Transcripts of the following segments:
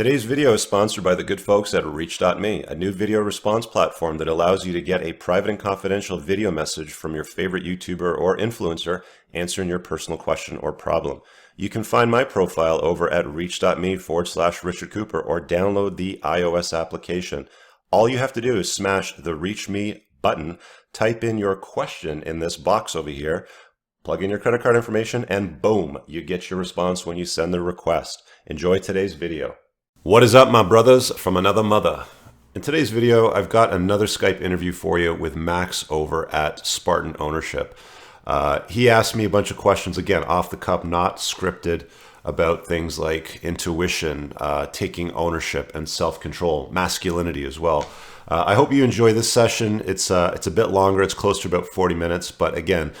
Today's video is sponsored by the good folks at Reach.me, a new video response platform that allows you to get a private and confidential video message from your favorite YouTuber or influencer answering your personal question or problem. You can find my profile over at reach.me/Richard Cooper or download the iOS application. All you have to do is smash the Reach Me button, type in your question in this box over here, plug in your credit card information, and boom, you get your response when you send the request. Enjoy today's video. What is up, my brothers from another mother? In today's video, I've got another Skype interview for you with Max over at Spartan Ownership. He asked me a bunch of questions, again, off the cuff, not scripted, about things like intuition, taking ownership, and self-control, masculinity as well. I hope you enjoy this session. It's a bit longer. It's close to about 40 minutes, but again,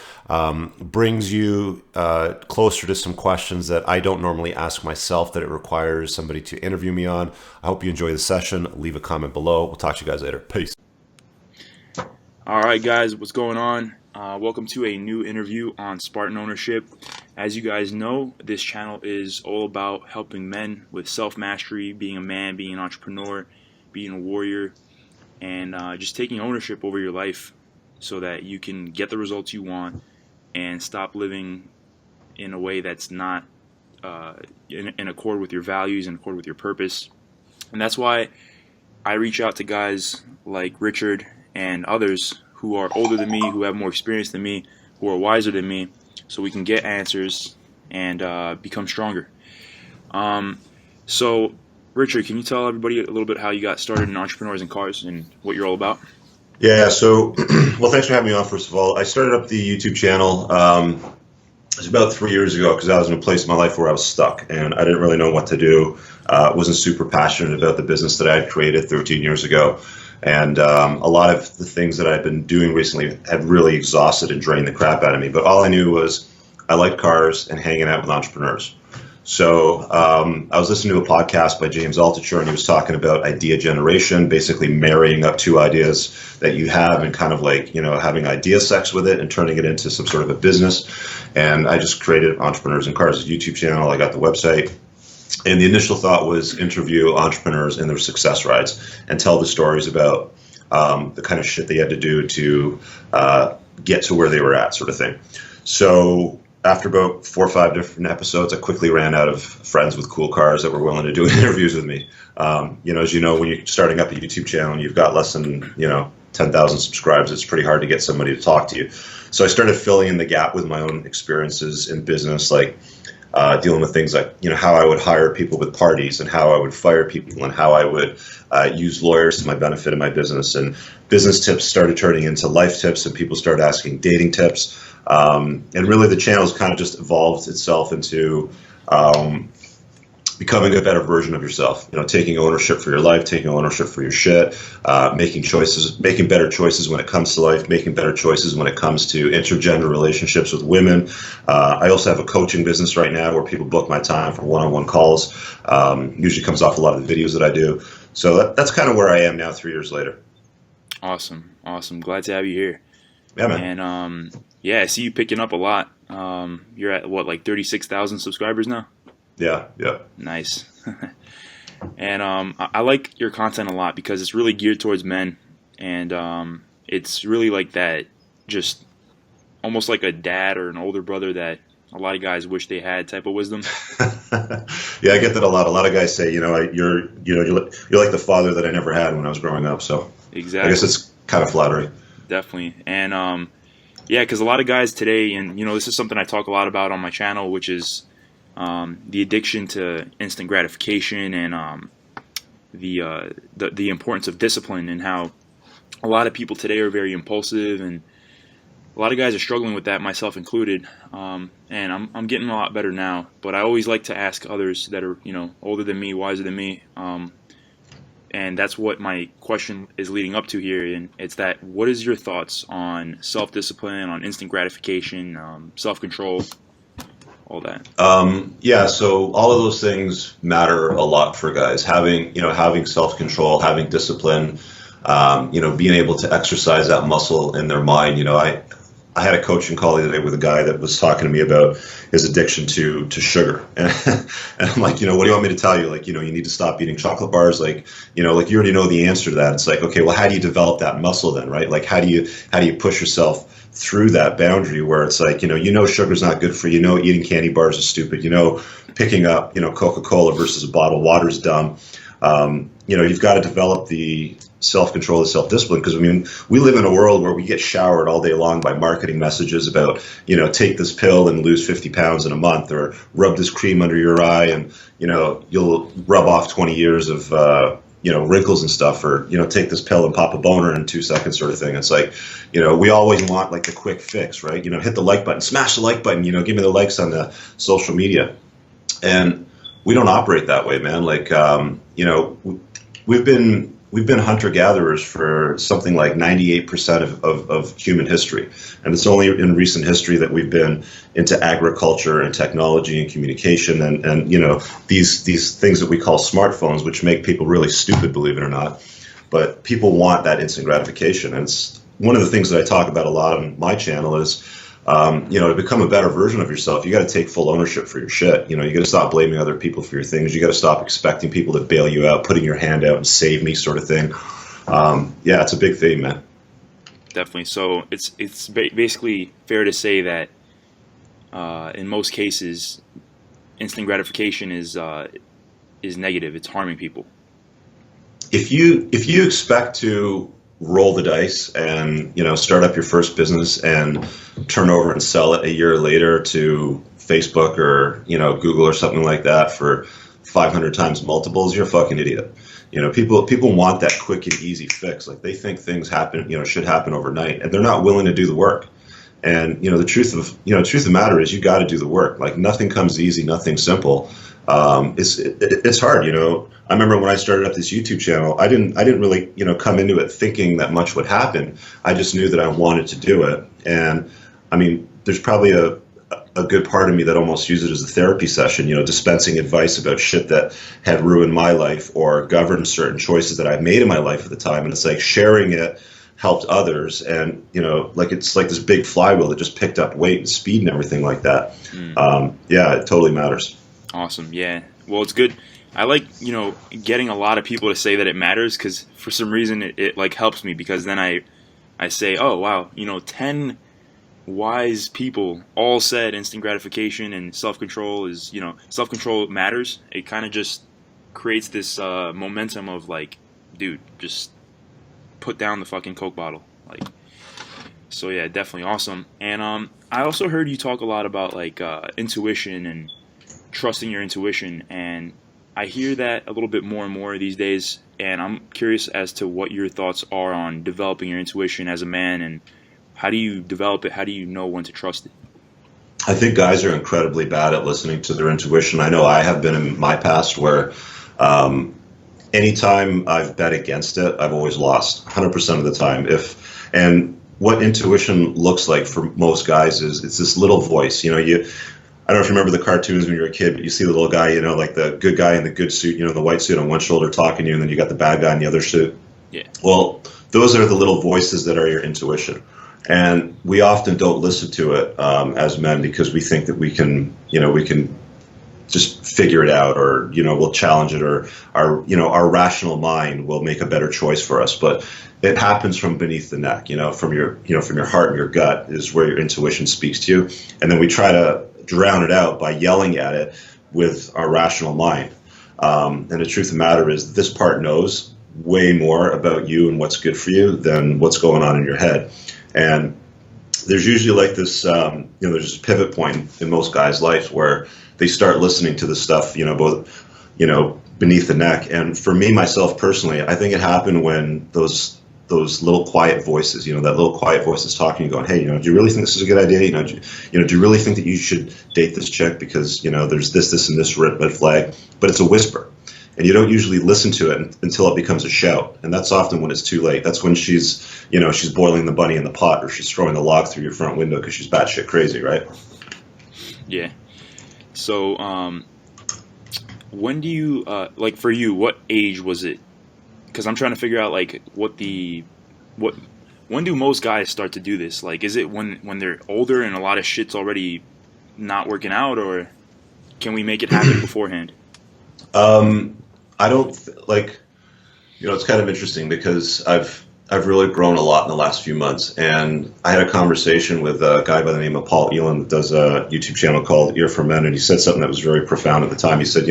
brings you closer to some questions that I don't normally ask myself that it requires somebody to interview me on. I hope you enjoy the session. Leave a comment below. We'll talk to you guys later. Peace. All right, guys, what's going on? Welcome to a new interview on Spartan Ownership. As you guys know, this channel is all about helping men with self-mastery, being a man, being an entrepreneur, being a warrior, and just taking ownership over your life so that you can get the results you want and stop living in a way that's not in accord with your values, in accord with your purpose. And that's why I reach out to guys like Richard and others who are older than me, who have more experience than me, who are wiser than me, so we can get answers and become stronger. So Richard, can you tell everybody a little bit how you got started in Entrepreneurs in Cars and what you're all about? Yeah, so, well, thanks for having me on, first of all. I started up the YouTube channel, it was about 3 years ago, because I was in a place in my life where I was stuck, and I didn't really know what to do. Wasn't super passionate about the business that I had created 13 years ago. And a lot of the things that I've been doing recently had really exhausted and drained the crap out of me. But all I knew was I liked cars and hanging out with entrepreneurs. So I was listening to a podcast by James Altucher, and he was talking about idea generation, basically marrying up two ideas that you have and kind of like, you know, having idea sex with it and turning it into some sort of a business. And I just created Entrepreneurs in Cars, a YouTube channel. I got the website. And the initial thought was interview entrepreneurs in their success rides and tell the stories about the kind of shit they had to do to get to where they were at, sort of thing. So after about 4 or 5 different episodes, I quickly ran out of friends with cool cars that were willing to do interviews with me. You know, as you know, when you're starting up a YouTube channel and you've got less than, 10,000 subscribers, it's pretty hard to get somebody to talk to you. So I started filling in the gap with my own experiences in business, like dealing with things like, how I would hire people with parties and how I would fire people and how I would use lawyers to my benefit in my business. And business tips started turning into life tips, and people started asking dating tips. And really the channel's kind of just evolved itself into becoming a better version of yourself, taking ownership for your life, taking ownership for your shit, making better choices when it comes to life, making better choices when it comes to intergender relationships with women. I also have a coaching business right now where people book my time for one-on-one calls. Usually comes off a lot of the videos that I do. So that's kind of where I am now 3 years later. Awesome. Glad to have you here. Yeah, man. And I see you picking up a lot. You're at what, like 36,000 subscribers now? Yeah. Nice. And I like your content a lot because it's really geared towards men, and it's really like that, just almost like a dad or an older brother that a lot of guys wish they had type of wisdom. Yeah, I get that a lot. A lot of guys say, you're like the father that I never had when I was growing up. So exactly. I guess it's kind of flattering. Definitely. And because a lot of guys today, and this is something I talk a lot about on my channel, which is the addiction to instant gratification and the importance of discipline, and how a lot of people today are very impulsive, and a lot of guys are struggling with that, myself included. And I'm getting a lot better now, but I always like to ask others that are older than me, wiser than me, and that's what my question is leading up to here. And it's that, what is your thoughts on self-discipline, on instant gratification, self-control, all that? So all of those things matter a lot for guys. Having self-control, having discipline, being able to exercise that muscle in their mind. I I had a coaching call the other day with a guy that was talking to me about his addiction to sugar. And I'm like, what do you want me to tell you? Like, you need to stop eating chocolate bars. Like, like you already know the answer to that. It's like, okay, well, how do you develop that muscle then, right? Like, how do you push yourself through that boundary where it's like, sugar's not good for you, eating candy bars is stupid, picking up, Coca-Cola versus a bottle of water is dumb. You've got to develop the self-control, the self-discipline, because we live in a world where we get showered all day long by marketing messages about, take this pill and lose 50 pounds in a month, or rub this cream under your eye and, you'll rub off 20 years of, wrinkles and stuff, or, take this pill and pop a boner in 2 seconds sort of thing. It's like, we always want like the quick fix, right? Hit the like button, smash the like button, give me the likes on the social media. And we don't operate that way, man. Like, we've been hunter-gatherers for something like 98% of human history. And it's only in recent history that we've been into agriculture and technology and communication and these things that we call smartphones, which make people really stupid, believe it or not. But people want that instant gratification. And it's one of the things that I talk about a lot on my channel is, to become a better version of yourself, you got to take full ownership for your shit. You got to stop blaming other people for your things. You got to stop expecting people to bail you out, putting your hand out and save me sort of thing. Yeah, it's a big theme, man. Definitely. So it's basically fair to say that in most cases, instant gratification is negative. It's harming people. If you expect to roll the dice and start up your first business and turn over and sell it a year later to Facebook or Google or something like that for 500 times multiples, you're a fucking idiot. People want that quick and easy fix. Like, they think things happen, should happen overnight, and they're not willing to do the work. And the truth of the matter is, you got to do the work. Like, nothing comes easy, nothing simple. It's hard. I remember when I started up this YouTube channel, I didn't really, come into it thinking that much would happen. I just knew that I wanted to do it. And I mean, there's probably a good part of me that almost uses it as a therapy session, dispensing advice about shit that had ruined my life or governed certain choices that I've made in my life at the time. And it's like sharing it helped others. And, it's like this big flywheel that just picked up weight and speed and everything like that. Yeah, it totally matters. Awesome. Yeah. Well, it's good. I like, getting a lot of people to say that it matters, because for some reason it like helps me, because then I say, oh, wow, 10 wise people all said instant gratification and self-control is, self-control matters. It kind of just creates this momentum of like, dude, just put down the fucking Coke bottle. Like, so yeah, definitely awesome. And I also heard you talk a lot about like intuition and trusting your intuition, and I hear that a little bit more and more these days, and I'm curious as to what your thoughts are on developing your intuition as a man, and how do you develop it? How do you know when to trust it? I think guys are incredibly bad at listening to their intuition. I know I have been in my past where anytime I've bet against it, I've always lost 100% of the time. And what intuition looks like for most guys is it's this little voice. I don't know if you remember the cartoons when you were a kid, but you see the little guy, like the good guy in the good suit, the white suit on one shoulder talking to you, and then you got the bad guy in the other suit. Yeah. Well, those are the little voices that are your intuition. And we often don't listen to it as men, because we think that we can just figure it out, or, we'll challenge it, or our rational mind will make a better choice for us. But it happens from beneath the neck, from your heart and your gut is where your intuition speaks to you. And then we try to drown it out by yelling at it with our rational mind. And the truth of the matter is, this part knows way more about you and what's good for you than what's going on in your head. And there's usually like this, there's this pivot point in most guys' lives where they start listening to the stuff, both, beneath the neck. And for me, myself personally, I think it happened when those little quiet voices, that little quiet voice is talking and going, hey, do you really think this is a good idea? Do you really think that you should date this chick because, there's this, and this red flag? But it's a whisper. And you don't usually listen to it until it becomes a shout. And that's often when it's too late. That's when she's boiling the bunny in the pot, or she's throwing the log through your front window because she's batshit crazy, right? Yeah. So, when do you, like for you, what age was it? Because I'm trying to figure out like what when do most guys start to do this? Like, is it when they're older and a lot of shit's already not working out, or can we make it happen beforehand? I don't like, it's kind of interesting because I've really grown a lot in the last few months, and I had a conversation with a guy by the name of Paul Elam that does a YouTube channel called Ear for Men, and he said something that was very profound at the time. He said,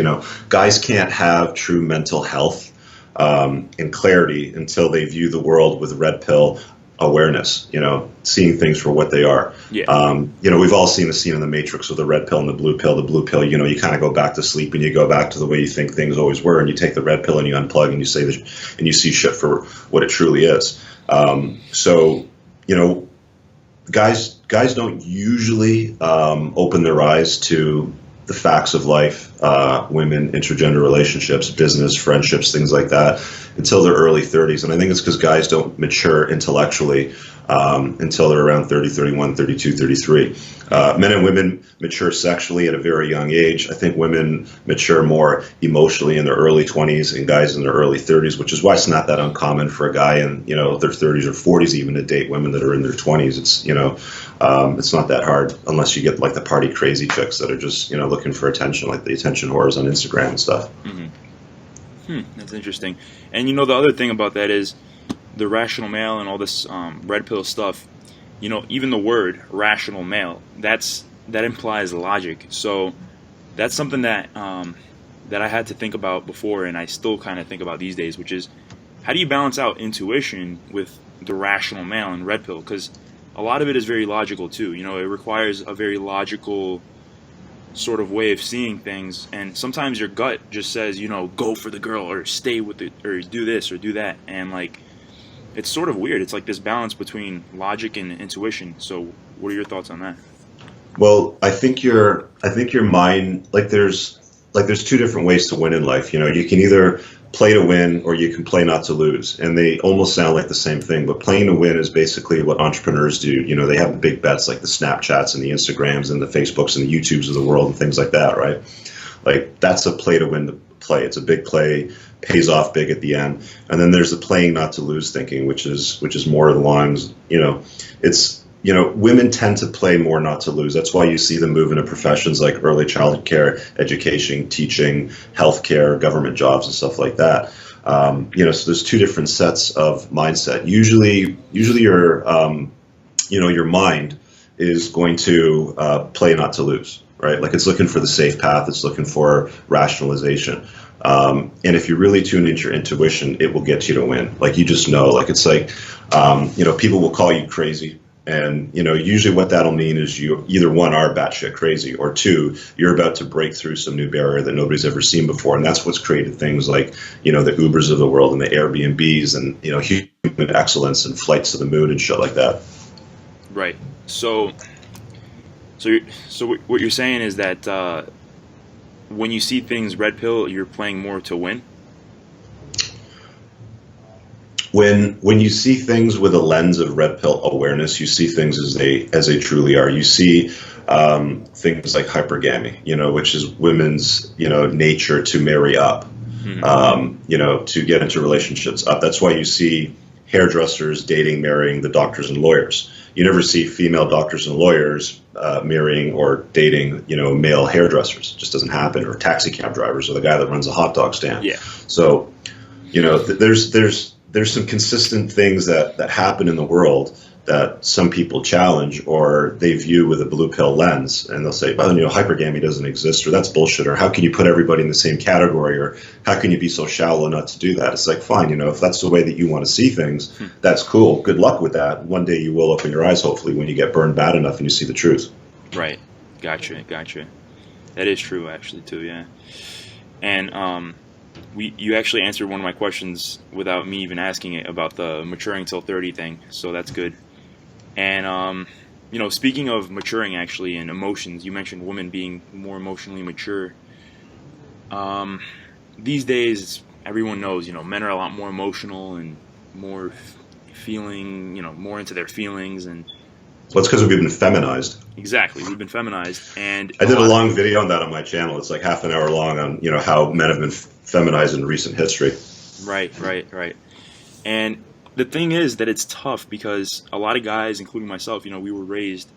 guys can't have true mental health and clarity until they view the world with red pill awareness, seeing things for what they are. Yeah. We've all seen the scene in the Matrix with the red pill and the blue pill. The blue pill, you kind of go back to sleep and you go back to the way you think things always were, and you take the red pill and you unplug and you say this, and you see shit for what it truly is. So, guys don't usually open their eyes to the facts of life, women, intergender relationships, business, friendships, things like that, until their early 30s. And I think it's because guys don't mature intellectually until they're around 30, 31, 32, 33. Men and women mature sexually at a very young age. I think women mature more emotionally in their early 20s and guys in their early 30s, which is why it's not that uncommon for a guy in, their 30s or 40s even to date women that are in their 20s. It's, it's not that hard unless you get like the party crazy chicks that are just, looking for attention, like the attention whores on Instagram and stuff. Mm-hmm. That's interesting. And the other thing about that is the rational male and all this red pill stuff. Even the word rational male, that implies logic. So that's something that I had to think about before, and I still kind of think about these days, which is how do you balance out intuition with the rational male and red pill? Because a lot of it is very logical too. It requires a very logical sort of way of seeing things, and sometimes your gut just says, go for the girl, or stay with it, or do this or do that, and like it's sort of weird. It's like this balance between logic and intuition. So what are your thoughts on that? Well, I think your mind, there's two different ways to win in life. You can either play to win or you can play not to lose, and they almost sound like the same thing. But playing to win is basically what entrepreneurs do. They have the big bets like the Snapchats and the Instagrams and the Facebooks and the YouTubes of the world and things like that, right? Like that's a play to win play. It's a big play, pays off big at the end. And then there's the playing not to lose thinking, which is more along, women tend to play more not to lose. That's why you see them move into professions like early childhood care, education, teaching, healthcare, government jobs, and stuff like that. So there's two different sets of mindset. Usually your mind is going to play not to lose, right? Like it's looking for the safe path. It's looking for rationalization. And if you really tune into your intuition, it will get you to win. Like you just know, like it's like, people will call you crazy. And, usually what that'll mean is you either one are batshit crazy, or two, you're about to break through some new barrier that nobody's ever seen before. And that's what's created things like, the Ubers of the world and the Airbnbs and, human excellence and flights to the moon and shit like that. Right. So what you're saying is that when you see things red pill, you're playing more to win? When you see things with a lens of red pill awareness, you see things as they truly are. You see things like hypergamy, which is women's, nature to marry up, to get into relationships up. That's why you see hairdressers dating, marrying the doctors and lawyers. You never see female doctors and lawyers marrying or dating, male hairdressers. It just doesn't happen. Or taxi cab drivers, or the guy that runs a hot dog stand. Yeah. So, there's some consistent things that happen in the world that some people challenge or they view with a blue pill lens, and they'll say, well, hypergamy doesn't exist, or that's bullshit, or how can you put everybody in the same category, or how can you be so shallow not to do that? It's like, fine, if that's the way that you want to see things, that's cool. Good luck with that. One day you will open your eyes, hopefully, when you get burned bad enough and you see the truth. Right. Gotcha. That is true, actually, too, yeah. And you actually answered one of my questions without me even asking it about the maturing till 30 thing, so that's good. And speaking of maturing actually and emotions, you mentioned women being more emotionally mature. These days, everyone knows, men are a lot more emotional and more feeling, more into their feelings. And well, it's because we've been feminized. Exactly, we've been feminized. And I did a long video on that on my channel. It's like half an hour long on, how men have been feminized in recent history. Right. And the thing is that it's tough because a lot of guys, including myself, we were raised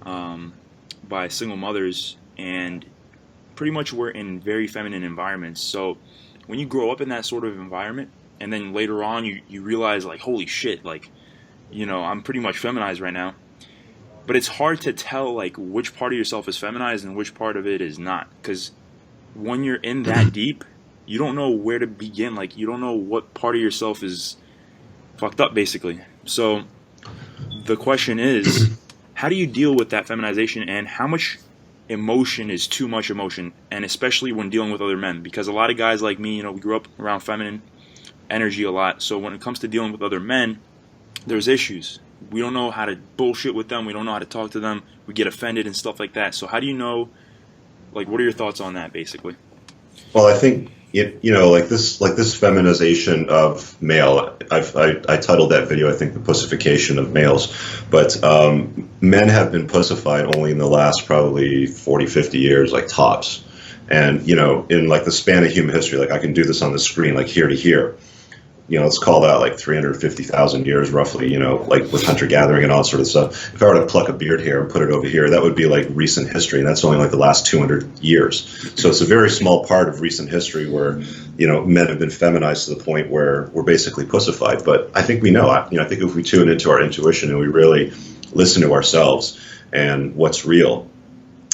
by single mothers, and pretty much we're in very feminine environments. So when you grow up in that sort of environment, and then later on you realize, like, holy shit, like, I'm pretty much feminized right now. But it's hard to tell, like, which part of yourself is feminized and which part of it is not. Because when you're in that deep, you don't know where to begin. Like, you don't know what part of yourself is fucked up, basically. So the question is, how do you deal with that feminization, and how much emotion is too much emotion, and especially when dealing with other men? Because a lot of guys like me, we grew up around feminine energy a lot. So when it comes to dealing with other men, there's issues. We don't know how to bullshit with them. We don't know how to talk to them. We get offended and stuff like that. So how do you know, like, what are your thoughts on that, basically? Well, I think like this feminization of male. I titled that video, I think, the pussification of males. But men have been pussified only in the last probably 40, 50 years, like tops. And in like the span of human history, like I can do this on the screen, like here to here. Let's call that like 350,000 years roughly, like with hunter-gathering and all that sort of stuff. If I were to pluck a beard here and put it over here, that would be like recent history, and that's only like the last 200 years. So it's a very small part of recent history where, men have been feminized to the point where we're basically pussified. But I think we know, I think if we tune into our intuition and we really listen to ourselves and what's real,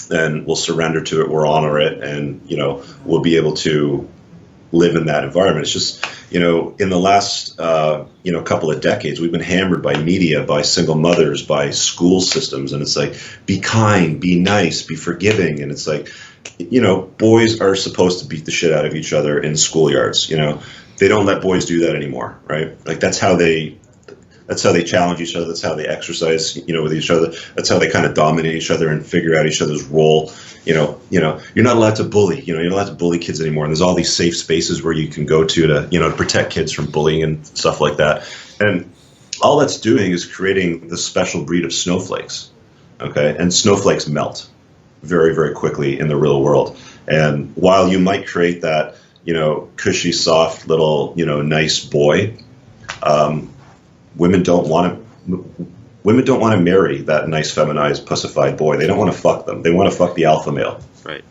then we'll surrender to it, we'll honor it, and, we'll be able to live in that environment. It's just, in the last, couple of decades, we've been hammered by media, by single mothers, by school systems. And it's like, be kind, be nice, be forgiving. And it's like, boys are supposed to beat the shit out of each other in schoolyards. They don't let boys do that anymore, right? Like that's how they challenge each other. That's how they exercise, with each other. That's how they kind of dominate each other and figure out each other's role. You're not allowed to bully. You're not allowed to bully kids anymore. And there's all these safe spaces where you can go to protect kids from bullying and stuff like that. And all that's doing is creating this special breed of snowflakes. Okay, and snowflakes melt very, very quickly in the real world. And while you might create that, cushy, soft little, nice boy, women don't want to marry that nice, feminized, pussified boy. They don't want to fuck them. They want to fuck the alpha male. Right.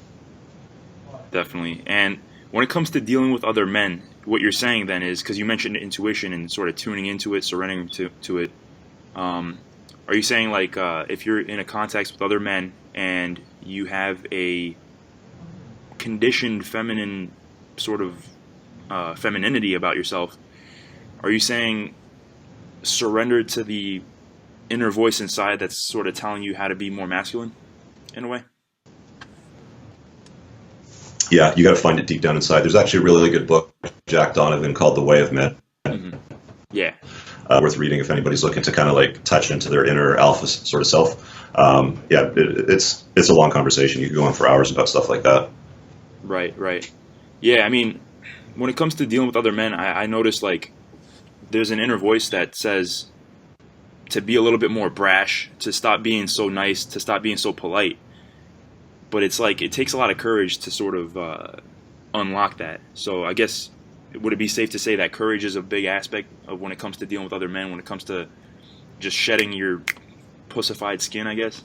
Definitely. And when it comes to dealing with other men, what you're saying then is, because you mentioned intuition and sort of tuning into it, surrendering to it. Are you saying, like, if you're in a context with other men and you have a conditioned feminine sort of femininity about yourself, are you saying surrender to the inner voice inside that's sort of telling you how to be more masculine in a way? Yeah, you got to find it deep down inside. There's actually a really good book, Jack Donovan, called The Way of Men. Mm-hmm. Yeah. Worth reading if anybody's looking to kind of like touch into their inner alpha sort of self. It's a long conversation. You could go on for hours about stuff like that. Right. Yeah, I mean, when it comes to dealing with other men, I notice, like, there's an inner voice that says to be a little bit more brash, to stop being so nice, to stop being so polite. But it's like, it takes a lot of courage to sort of unlock that. So I guess, would it be safe to say that courage is a big aspect of when it comes to dealing with other men, when it comes to just shedding your pussified skin, I guess?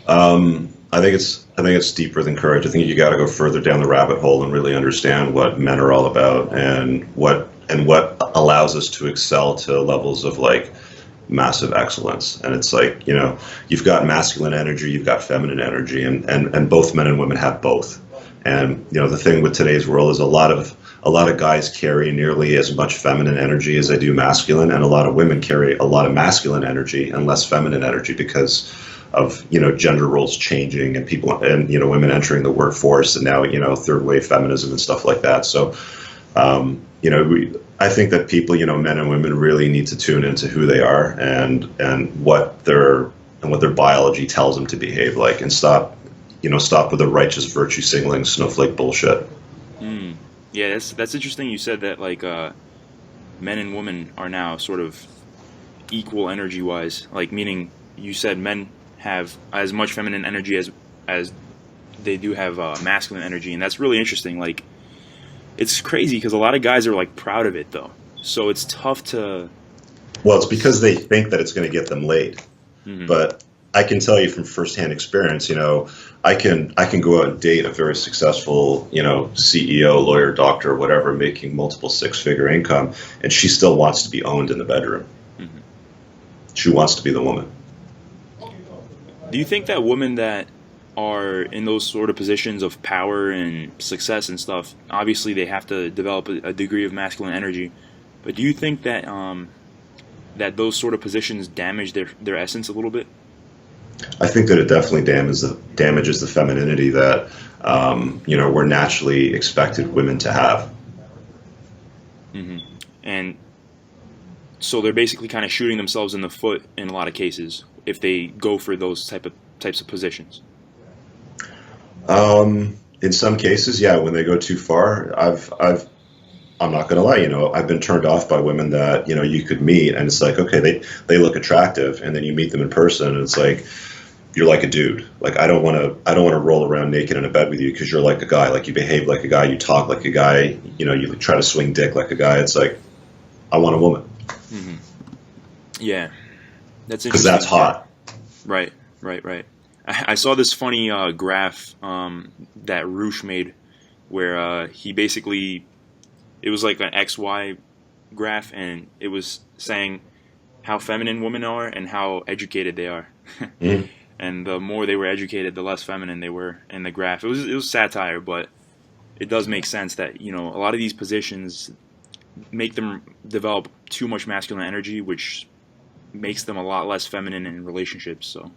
I think it's deeper than courage. I think you got to go further down the rabbit hole and really understand what men are all about, and what allows us to excel to levels of like massive excellence. And it's like, you've got masculine energy, you've got feminine energy, and both men and women have both. And the thing with today's world is a lot of guys carry nearly as much feminine energy as they do masculine, and a lot of women carry a lot of masculine energy and less feminine energy because of gender roles changing and people and women entering the workforce, and now third wave feminism and stuff like that. So I think that people, men and women, really need to tune into who they are and what their biology tells them to behave like, and stop with the righteous virtue signaling snowflake bullshit. Yeah, that's interesting. You said that, like, men and women are now sort of equal energy wise, like, meaning you said men have as much feminine energy as they do have masculine energy, and that's really interesting. Like, it's crazy because a lot of guys are like proud of it though. So it's tough to. Well, it's because they think that it's going to get them laid. Mhm. But I can tell you from firsthand experience, I can go out and date a very successful, CEO, lawyer, doctor, whatever, making multiple six-figure income, and she still wants to be owned in the bedroom. Mhm. She wants to be the woman. Do you think that women that are in those sort of positions of power and success and stuff, obviously they have to develop a degree of masculine energy, but do you think that that those sort of positions damage their essence a little bit? I think that it definitely damages the femininity that we're naturally expected women to have. Hmm. And so they're basically kind of shooting themselves in the foot in a lot of cases if they go for those types of positions. In some cases, yeah, when they go too far, I'm not gonna lie, I've been turned off by women that, you could meet and it's like, okay, they look attractive, and then you meet them in person and it's like, you're like a dude. Like, I don't wanna roll around naked in a bed with you because you're like a guy. Like, you behave like a guy, you talk like a guy, you try to swing dick like a guy. It's like, I want a woman. Hmm. Yeah, that's Because interesting. that's hot. Right, right, right. I saw this funny graph that Roosh made where he basically, it was like an XY graph, and it was saying how feminine women are and how educated they are. Mhm. And the more they were educated, the less feminine they were in the graph. It was satire, but it does make sense that a lot of these positions make them develop too much masculine energy, which makes them a lot less feminine in relationships. So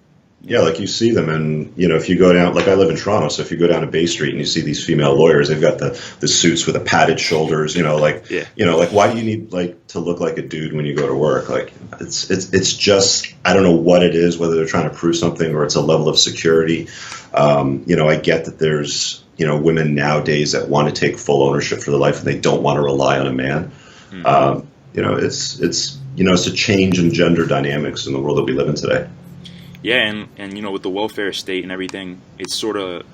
Yeah, like you see them, and if you go down, like I live in Toronto, so if you go down to Bay Street and you see these female lawyers, they've got the suits with the padded shoulders, yeah, like why do you need like to look like a dude when you go to work? Like it's just, I don't know what it is, whether they're trying to prove something or it's a level of security. I get that there's women nowadays that want to take full ownership for their life and they don't want to rely on a man. mm-hmm. It's a change in gender dynamics in the world that we live in today. Yeah, and with the welfare state and everything, it's sort of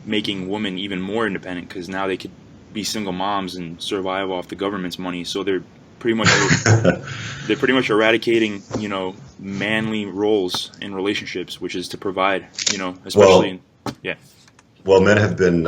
making women even more independent because now they could be single moms and survive off the government's money. So pretty much they're pretty much eradicating manly roles in relationships, which is to provide, especially yeah. Well, men have been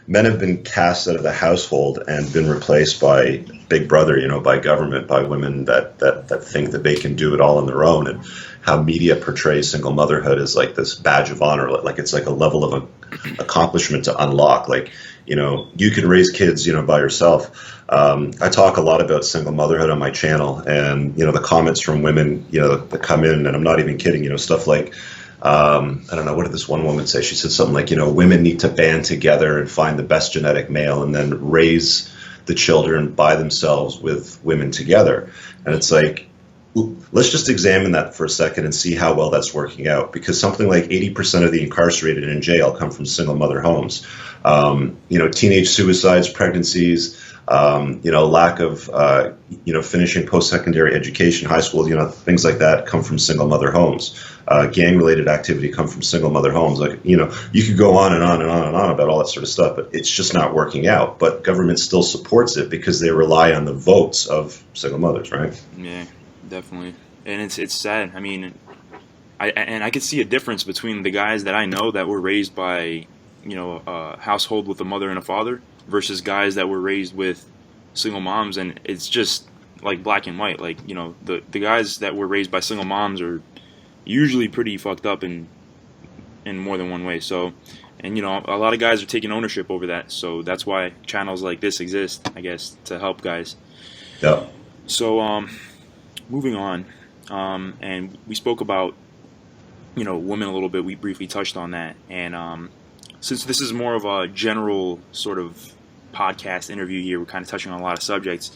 men have been cast out of the household and been replaced by Big Brother, by government, by women that think that they can do it all on their own, and how media portrays single motherhood as like this badge of honor, like it's like a level of accomplishment to unlock. Like, you can raise kids, by yourself. I talk a lot about single motherhood on my channel, and the comments from women, that come in, and I'm not even kidding, stuff like, I don't know, what did this one woman say? She said something like, women need to band together and find the best genetic male and then raise the children by themselves with women together. And it's like, let's just examine that for a second and see how well that's working out, because something like 80% of the incarcerated in jail come from single mother homes. Teenage suicides, pregnancies, lack of, finishing post-secondary education, high school, things like that come from single mother homes. Gang-related activity come from single mother homes. Like, you could go on and on and on and on about all that sort of stuff, but it's just not working out. But government still supports it because they rely on the votes of single mothers, right? Yeah, definitely. And it's sad. I mean, I could see a difference between the guys that I know that were raised by, a household with a mother and a father versus guys that were raised with single moms, and it's just like black and white. Like, the guys that were raised by single moms are usually pretty fucked up in more than one way. So, and a lot of guys are taking ownership over that. So that's why channels like this exist, I guess, to help guys. Yeah. So, moving on, and we spoke about women a little bit. We briefly touched on that, and since this is more of a general sort of podcast interview here, we're kind of touching on a lot of subjects.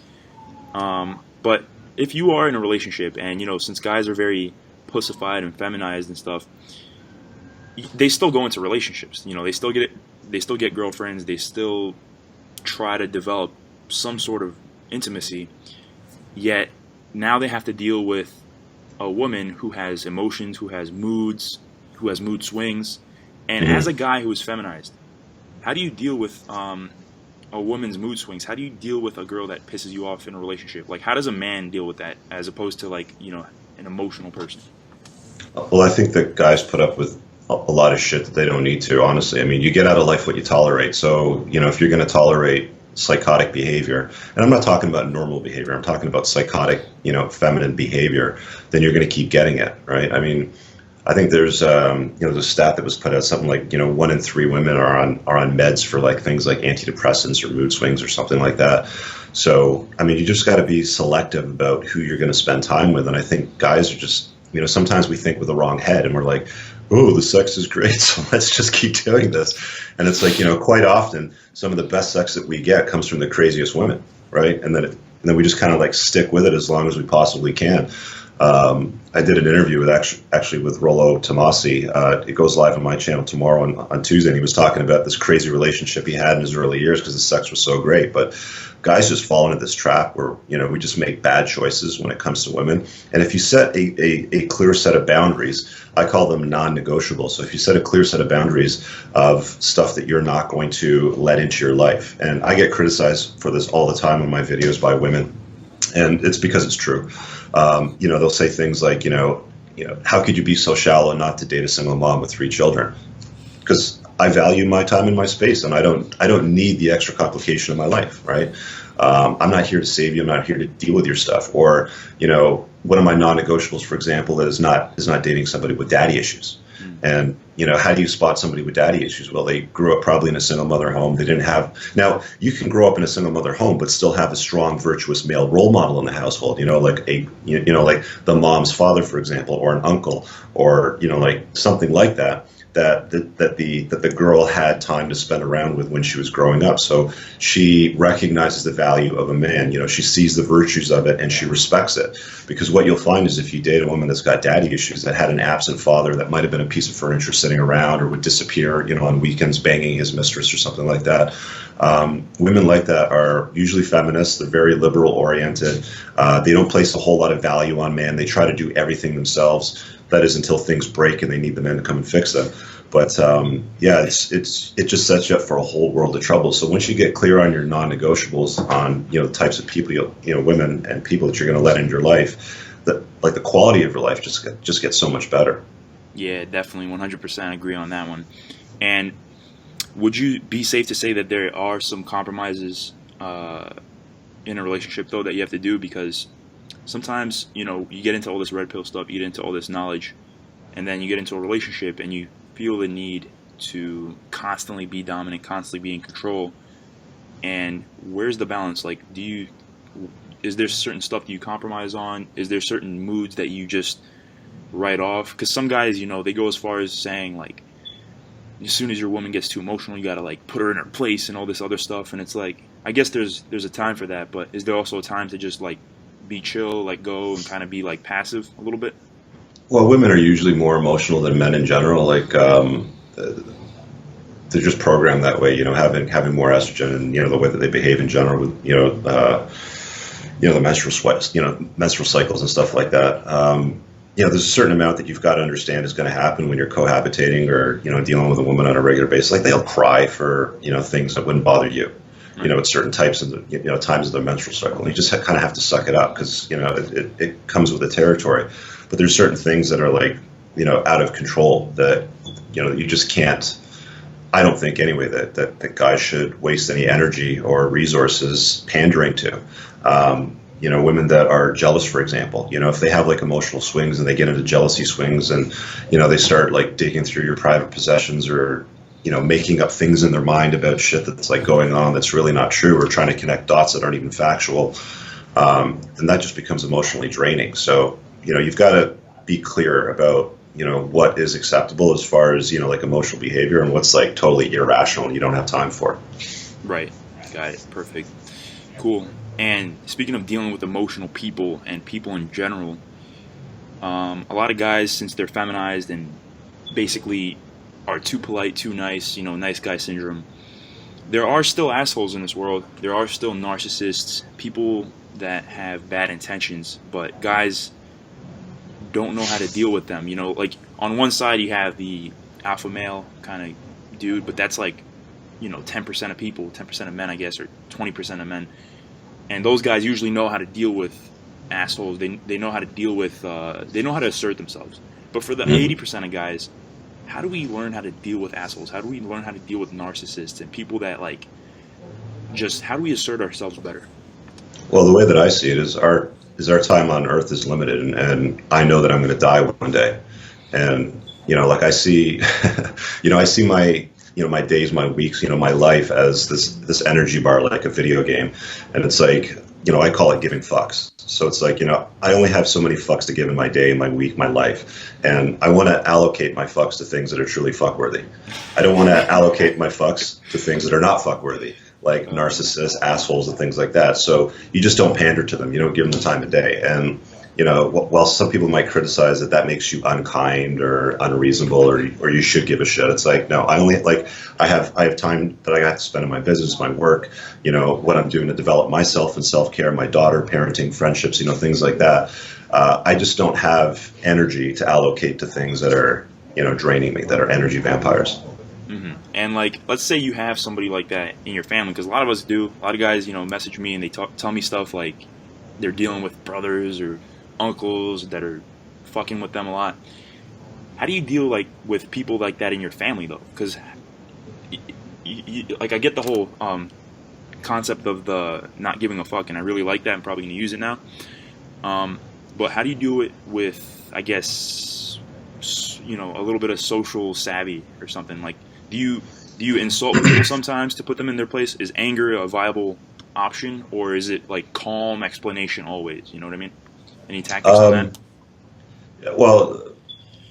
But if you are in a relationship, and since guys are very pussified and feminized and stuff, they still go into relationships. They still get girlfriends. They still try to develop some sort of intimacy. Yet now they have to deal with a woman who has emotions, who has moods, who has mood swings. And as a guy who is feminized, how do you deal with a woman's mood swings, how do you deal with a girl that pisses you off in a relationship? Like, how does a man deal with that as opposed to, like, an emotional person? Well, I think that guys put up with a lot of shit that they don't need to, honestly. I mean, you get out of life what you tolerate. So, if you're going to tolerate psychotic behavior, and I'm not talking about normal behavior, I'm talking about psychotic, feminine behavior, then you're going to keep getting it, right? I mean, I think there's a stat that was put out, something like 1 in 3 women are on meds for like things like antidepressants or mood swings or something like that. So I mean, you just got to be selective about who you're going to spend time with. And I think guys are just, sometimes we think with the wrong head, and we're like, oh, the sex is great, so let's just keep doing this. And it's like, quite often some of the best sex that we get comes from the craziest women, right? And then we just kind of like stick with it as long as we possibly can. I did an interview with actually with Rollo Tomasi. It goes live on my channel tomorrow on Tuesday. And he was talking about this crazy relationship he had in his early years because the sex was so great. But guys just fall into this trap where, we just make bad choices when it comes to women. And if you set a clear set of boundaries, I call them non-negotiable. So if you set a clear set of boundaries of stuff that you're not going to let into your life, and I get criticized for this all the time in my videos by women, and it's because it's true. They'll say things like, how could you be so shallow not to date a single mom with 3 children? Because I value my time and my space, and I don't need the extra complication of my life, right? I'm not here to save you. I'm not here to deal with your stuff. Or, one of my non-negotiables, for example, is not dating somebody with daddy issues. And, how do you spot somebody with daddy issues? Well, they grew up probably in a single mother home. They didn't have, now you can grow up in a single mother home, but still have a strong, virtuous male role model in the household, like like the mom's father, for example, or an uncle, or, like something like that. That the girl had time to spend around with when she was growing up. So she recognizes the value of a man. She sees the virtues of it and she respects it. Because what you'll find is if you date a woman that's got daddy issues, that had an absent father, that might have been a piece of furniture sitting around or would disappear, on weekends banging his mistress or something like that. Women like that are usually feminists. They're very liberal oriented. They don't place a whole lot of value on man. They try to do everything themselves. That is until things break and they need the men to come and fix them. But it just sets you up for a whole world of trouble. So once you get clear on your non-negotiables on the types of people, women and people that you're going to let into your life, the quality of your life just gets so much better. Yeah, definitely, 100% agree on that one. And would you be safe to say that there are some compromises in a relationship though that you have to do? Because sometimes, you get into all this red pill stuff, you get into all this knowledge, and then you get into a relationship and you feel the need to constantly be dominant, constantly be in control. And where's the balance? Like, is there certain stuff that you compromise on? Is there certain moods that you just write off? Because some guys, they go as far as saying, like, as soon as your woman gets too emotional, you gotta, like, put her in her place and all this other stuff. And it's like, I guess there's a time for that, but is there also a time to just, like, be chill, like, go and kind of be, like, passive a little bit? Well, women are usually more emotional than men in general. Like, they're just programmed that way. Having more estrogen, and the way that they behave in general with the menstrual cycles and stuff like that. There's a certain amount that you've got to understand is going to happen when you're cohabitating or dealing with a woman on a regular basis. Like, they'll cry for things that wouldn't bother you. At certain types of the, times of their menstrual cycle. And you just kind of have to suck it up because, it comes with the territory. But there's certain things that are like, out of control that, you just can't, I don't think anyway that guys should waste any energy or resources pandering to. Women that are jealous, for example, if they have like emotional swings and they get into jealousy swings and, they start like digging through your private possessions or, making up things in their mind about shit that's like going on that's really not true, or trying to connect dots that aren't even factual, then that just becomes emotionally draining. So, you've got to be clear about, what is acceptable as far as, like emotional behavior and what's like totally irrational and you don't have time for. Right. Got it. Perfect. Cool. And speaking of dealing with emotional people and people in general, a lot of guys, since they're feminized and basically are too polite, too nice, nice guy syndrome, there are still assholes in this world. There are still narcissists, people that have bad intentions, but guys don't know how to deal with them. Like on one side you have the alpha male kind of dude, but that's like 10% of people, 10% of men, I guess, or 20% of men. And those guys usually know how to deal with assholes. They know how to deal with, they know how to assert themselves. But for the 80% of guys, how do we learn how to deal with assholes? How do we learn how to deal with narcissists and people that like, just how do we assert ourselves better? Well, the way that I see it is our time on earth is limited, and I know that I'm going to die one day. And, like I see, I see my days, my weeks, my life as this energy bar, like a video game. And it's like, I call it giving fucks. So it's like, I only have so many fucks to give in my day, my week, my life. And I want to allocate my fucks to things that are truly fuckworthy. I don't want to allocate my fucks to things that are not fuckworthy, like narcissists, assholes, and things like that. So you just don't pander to them. You don't give them the time of day. And, while some people might criticize that makes you unkind or unreasonable or you should give a shit, it's like, no, I have time that I have to spend in my business, my work, what I'm doing to develop myself and self-care, my daughter, parenting, friendships, things like that. I just don't have energy to allocate to things that are, draining me, that are energy vampires. Mm-hmm. And like, let's say you have somebody like that in your family, because a lot of us do. A lot of guys, message me and they tell me stuff like they're dealing with brothers or uncles that are fucking with them a lot. How do you deal like with people like that in your family though? Because like I get the whole concept of the not giving a fuck, and I really like that. I'm probably gonna use it now. But how do you do it with, I guess, a little bit of social savvy or something? Like, do you insult people sometimes to put them in their place? Is anger a viable option, or is it like calm explanation always? You know what I mean? Any tactics on that? Well,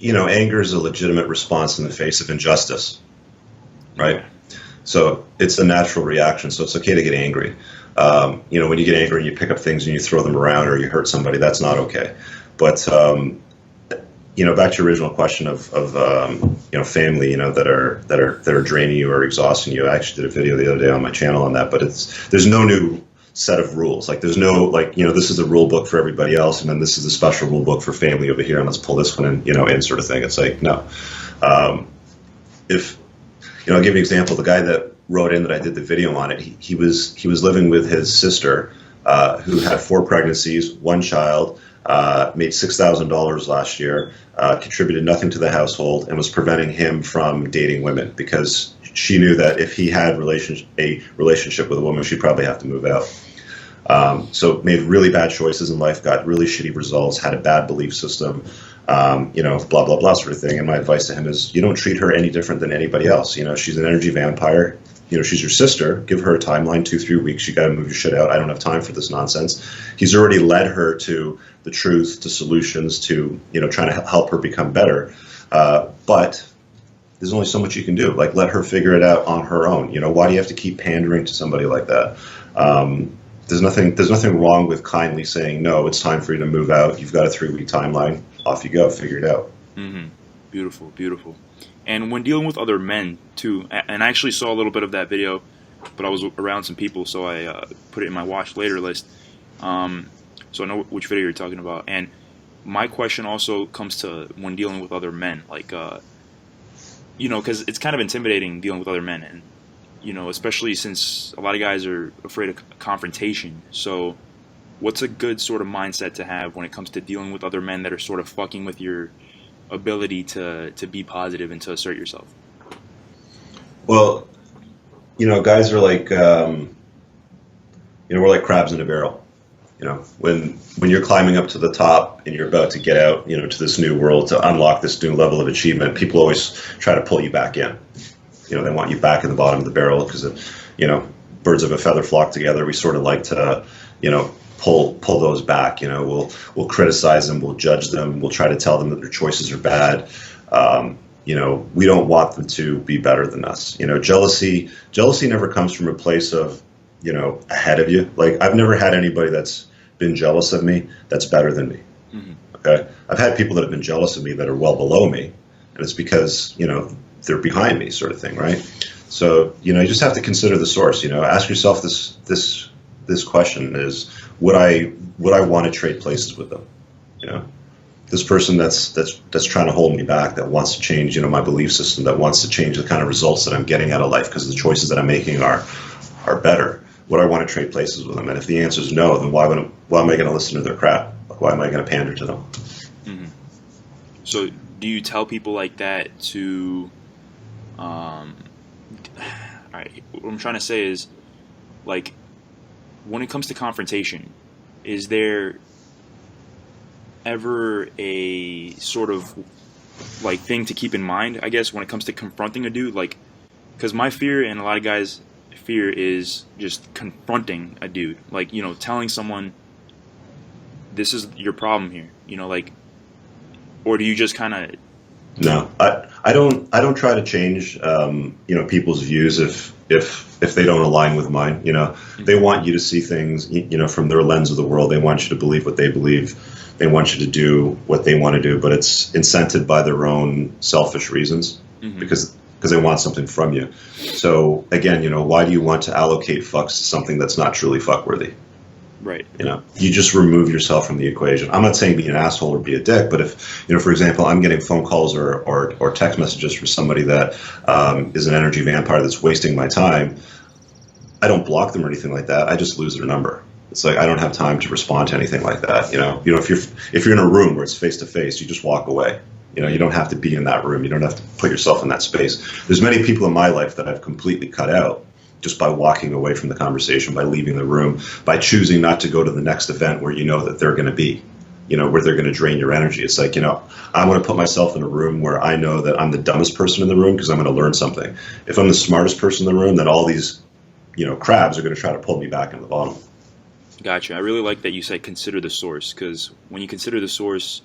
anger is a legitimate response in the face of injustice, right? Okay. So it's a natural reaction. So it's okay to get angry. When you get angry and you pick up things and you throw them around or you hurt somebody, that's not okay. But back to your original question of family, that are draining you or exhausting you. I actually did a video the other day on my channel on that. But there's no new set of rules. Like there's no this is the rule book for everybody else, and then this is the special rule book for family over here, and let's pull this one in sort of thing. It's like, no. If I'll give you an example. The guy that wrote in that I did the video on it, he was living with his sister, who had 4 pregnancies, 1 child, made $6,000 last year, contributed nothing to the household, and was preventing him from dating women because she knew that if he had a relationship with a woman, she'd probably have to move out. So made really bad choices in life, got really shitty results, had a bad belief system, blah, blah, blah sort of thing. And my advice to him is, you don't treat her any different than anybody else. She's an energy vampire. She's your sister. Give her a timeline, 2-3 weeks. You got to move your shit out. I don't have time for this nonsense. He's already led her to the truth, to solutions, to, trying to help her become better. But there's only so much you can do. Like, let her figure it out on her own. Why do you have to keep pandering to somebody like that? There's nothing wrong with kindly saying, no, it's time for you to move out. You've got a 3-week timeline. Off you go. Figure it out. Mm-hmm. Beautiful, beautiful. And when dealing with other men too, and I actually saw a little bit of that video, but I was around some people, so I put it in my watch later list. So I know which video you're talking about. And my question also comes to when dealing with other men, like, because it's kind of intimidating dealing with other men, and especially since a lot of guys are afraid of confrontation. So what's a good sort of mindset to have when it comes to dealing with other men that are sort of fucking with your ability to be positive and to assert yourself? Well, guys are like, we're like crabs in a barrel. When you're climbing up to the top and you're about to get out, to this new world, to unlock this new level of achievement, people always try to pull you back in. They want you back in the bottom of the barrel because, birds of a feather flock together. We sort of like to, pull those back. We'll criticize them, we'll judge them, we'll try to tell them that their choices are bad. We don't want them to be better than us. Jealousy never comes from a place of, ahead of you. Like, I've never had anybody that's been jealous of me that's better than me. Mm-hmm. Okay. I've had people that have been jealous of me that are well below me, and it's because, they're behind me, sort of thing. Right. So, you just have to consider the source. Ask yourself this question is, would I want to trade places with them? this person that's trying to hold me back, that wants to change, my belief system, that wants to change the kind of results that I'm getting out of life because the choices that I'm making are better. Would I want to trade places with them? And if the answer is no, then why am I going to listen to their crap? Like, why am I going to pander to them? Mm-hmm. So do you tell people like that to, all right, what I'm trying to say is, like, when it comes to confrontation, is there ever a sort of like thing to keep in mind, I guess, when it comes to confronting a dude? Like, because my fear, and a lot of guys' fear, is just confronting a dude, like, telling someone this is your problem here, like, or do you just kind of? No, I don't try to change people's views if they don't align with mine. They want you to see things from their lens of the world. They want you to believe what they believe. They want you to do what they want to do, but it's incented by their own selfish reasons, because they want something from you. So again, why do you want to allocate fucks to something that's not truly fuckworthy? Right. You just remove yourself from the equation. I'm not saying be an asshole or be a dick, but if, for example, I'm getting phone calls or text messages from somebody that is an energy vampire that's wasting my time, I don't block them or anything like that. I just lose their number. It's like I don't have time to respond to anything like that. If you're in a room where it's face to face, you just walk away. You don't have to be in that room. You don't have to put yourself in that space. There's many people in my life that I've completely cut out just by walking away from the conversation, by leaving the room, by choosing not to go to the next event where that they're going to be, where they're going to drain your energy. It's like, I want to put myself in a room where I know that I'm the dumbest person in the room because I'm going to learn something. If I'm the smartest person in the room, then all these, crabs are going to try to pull me back into the bottom. Gotcha. I really like that you said consider the source, because when you consider the source,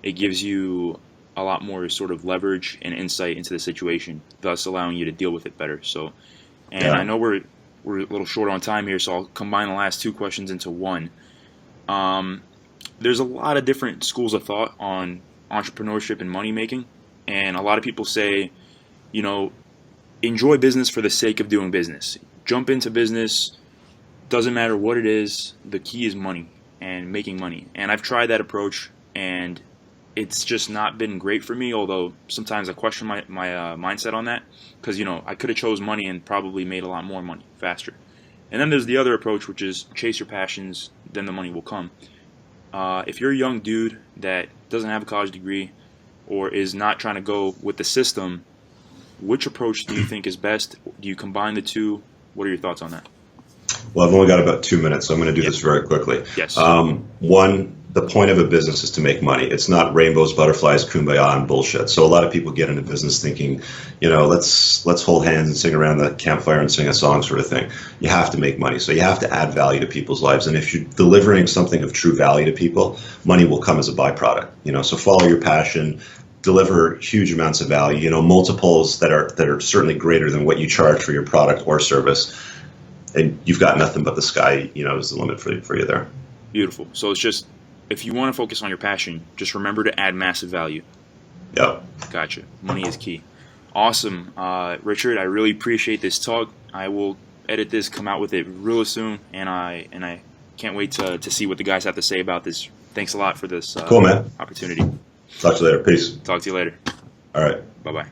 it gives you a lot more sort of leverage and insight into the situation, thus allowing you to deal with it better. So, and yeah. I know we're a little short on time here, so I'll combine the last two questions into one. There's a lot of different schools of thought on entrepreneurship and money making, and a lot of people say, enjoy business for the sake of doing business. Jump into business. Doesn't matter what it is, the key is money and making money. And I've tried that approach, and it's just not been great for me, although sometimes I question my mindset on that, because I could have chose money and probably made a lot more money faster. And then there's the other approach, which is chase your passions, then the money will come. If you're a young dude that doesn't have a college degree or is not trying to go with the system, which approach do you think is best? Do you combine the two? What are your thoughts on that? Well, I've only got about 2 minutes, so I'm going to do this very quickly. Yes. One, the point of a business is to make money. It's not rainbows, butterflies, kumbaya, and bullshit. So a lot of people get into business thinking, let's hold hands and sing around the campfire and sing a song sort of thing. You have to make money, so you have to add value to people's lives. And if you're delivering something of true value to people, money will come as a byproduct. So follow your passion. Deliver huge amounts of value. Multiples that are certainly greater than what you charge for your product or service. And you've got nothing but the sky, is the limit for you there. Beautiful. So it's just, if you want to focus on your passion, just remember to add massive value. Yep. Gotcha. Money is key. Awesome. Richard, I really appreciate this talk. I will edit this, come out with it real soon, and I can't wait to see what the guys have to say about this. Thanks a lot for this cool, man. Opportunity. Talk to you later. Peace. Talk to you later. All right. Bye-bye.